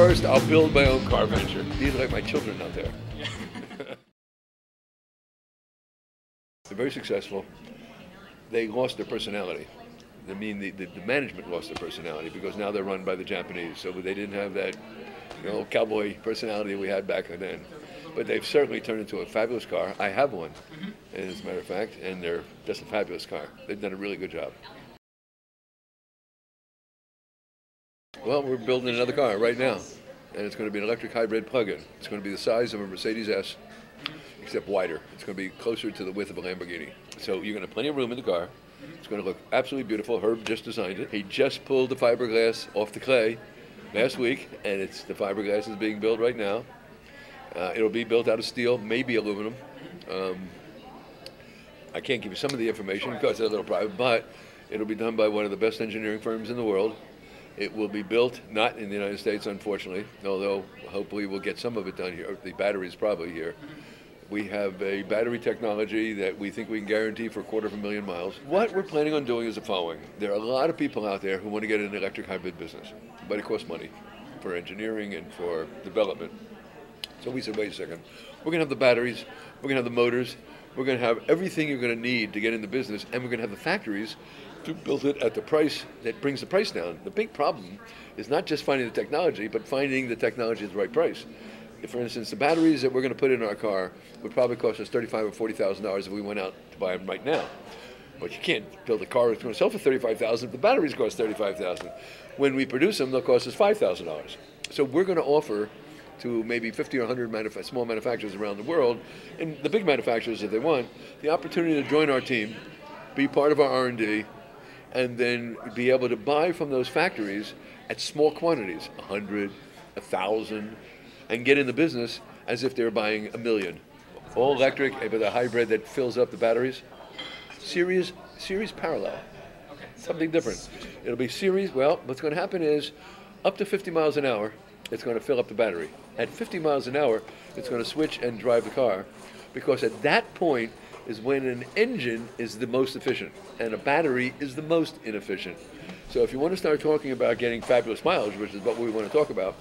first, I'll build my own car venture. These are like my children out there. They're very successful. They lost their personality. I mean, the management lost their personality because now they're run by the Japanese. So they didn't have that, cowboy personality we had back then. But they've certainly turned into a fabulous car. I have one, as a matter of fact, and they're just a fabulous car. They've done a really good job. Well, we're building another car right now, and it's going to be an electric hybrid plug-in. It's going to be the size of a Mercedes S, except wider. It's going to be closer to the width of a Lamborghini. So you're going to have plenty of room in the car. It's going to look absolutely beautiful. Herb just designed it. He just pulled the fiberglass off the clay last week, and the fiberglass is being built right now. It'll be built out of steel, maybe aluminum. I can't give you some of the information because they're a little private, but it'll be done by one of the best engineering firms in the world. It will be built not in the United States, unfortunately, although hopefully we'll get some of it done here. The battery's probably here. We have a battery technology that we think we can guarantee for 250,000 miles. What we're planning on doing is the following. There are a lot of people out there who want to get in the electric hybrid business, but it costs money for engineering and for development. So we said, wait a second, we're going to have the batteries, we're going to have the motors, we're going to have everything you're going to need to get in the business, and we're going to have the factories to build it at the price that brings the price down. The big problem is not just finding the technology, but finding the technology at the right price. If, for instance, the batteries that we're going to put in our car would probably cost us $35,000 or $40,000 if we went out to buy them right now. But you can't build a car that's going to sell for $35,000 if the batteries cost $35,000. When we produce them, they'll cost us $5,000. So we're going to offer to maybe 50 or 100 small manufacturers around the world, and the big manufacturers, if they want, the opportunity to join our team, be part of our R&D, and then be able to buy from those factories at small quantities, 100, 1,000, and get in the business as if they're buying 1,000,000. All electric, with a hybrid that fills up the batteries. Series parallel, something different. It'll be series. Well, what's going to happen is up to 50 miles an hour, it's going to fill up the battery. At 50 miles an hour, it's going to switch and drive the car, because at that point is when an engine is the most efficient and a battery is the most inefficient. So if you want to start talking about getting fabulous mileage, which is what we want to talk about,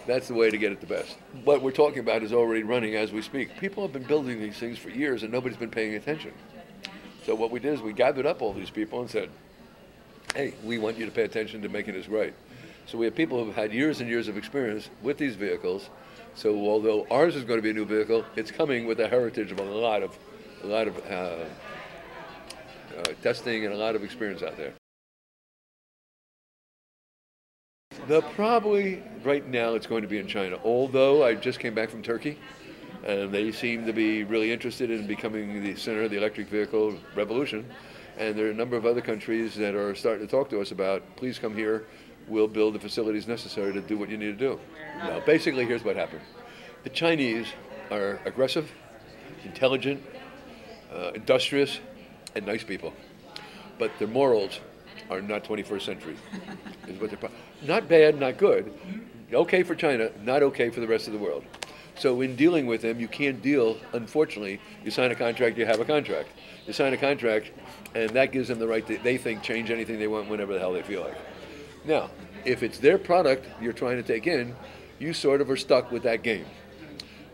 that's the way to get it the best. What we're talking about is already running as we speak. People have been building these things for years and nobody's been paying attention. So what we did is we gathered up all these people and said, hey, we want you to pay attention to making this right. So we have people who've had years and years of experience with these vehicles. So although ours is going to be a new vehicle, it's coming with a heritage of a lot of testing and a lot of experience out there. Probably right now it's going to be in China, although I just came back from Turkey and they seem to be really interested in becoming the center of the electric vehicle revolution. And there are a number of other countries that are starting to talk to us about, please come here, we'll build the facilities necessary to do what you need to do. Now, basically, here's what happened. The Chinese are aggressive, intelligent, industrious, and nice people. But their morals are not 21st century. Is what they're not bad, not good. Okay for China, not okay for the rest of the world. So in dealing with them, you can't deal, unfortunately, you sign a contract, you have a contract. You sign a contract, and that gives them the right to, they think, change anything they want whenever the hell they feel like. Now, if it's their product you're trying to take in, you sort of are stuck with that game.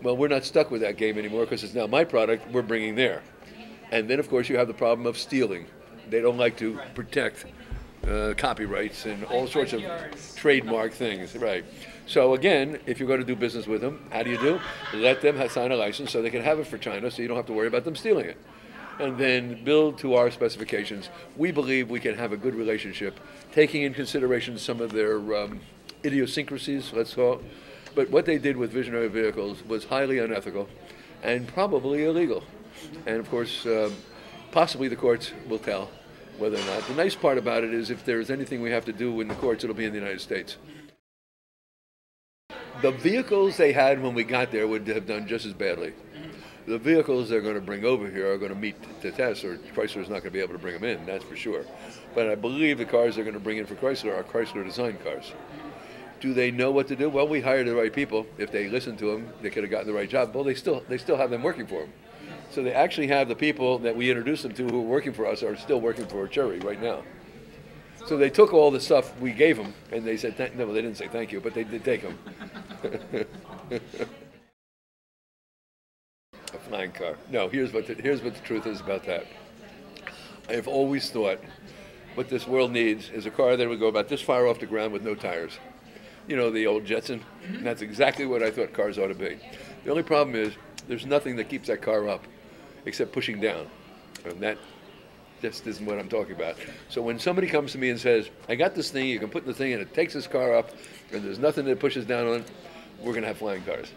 Well, we're not stuck with that game anymore because it's now my product, we're bringing there. And then, of course, you have the problem of stealing. They don't like to protect copyrights and all sorts of trademark things, right? So again, if you're going to do business with them, how do you do? Let them sign a license so they can have it for China, so you don't have to worry about them stealing it. And then build to our specifications. We believe we can have a good relationship, taking in consideration some of their idiosyncrasies, let's call it. But what they did with visionary vehicles was highly unethical and probably illegal. And of course, possibly the courts will tell whether or not. The nice part about it is if there's anything we have to do in the courts, it'll be in the United States. The vehicles they had when we got there would have done just as badly. The vehicles they're going to bring over here are going to meet the test, or Chrysler's not going to be able to bring them in, that's for sure. But I believe the cars they're going to bring in for Chrysler are Chrysler design cars. Do they know what to do? Well, we hired the right people. If they listened to them, they could have gotten the right job. Well, they still have them working for them. So they actually have the people that we introduced them to who are working for us are still working for Cherry right now. So they took all the stuff we gave them, and they said, no, they didn't say thank you, but they did take them. A flying car. No, here's what the truth is about that. I have always thought what this world needs is a car that would go about this far off the ground with no tires. You know, the old Jetson? And that's exactly what I thought cars ought to be. The only problem is there's nothing that keeps that car up except pushing down. And that just isn't what I'm talking about. So when somebody comes to me and says, I got this thing, you can put the thing in, it takes this car up, and there's nothing that pushes down on it, we're going to have flying cars.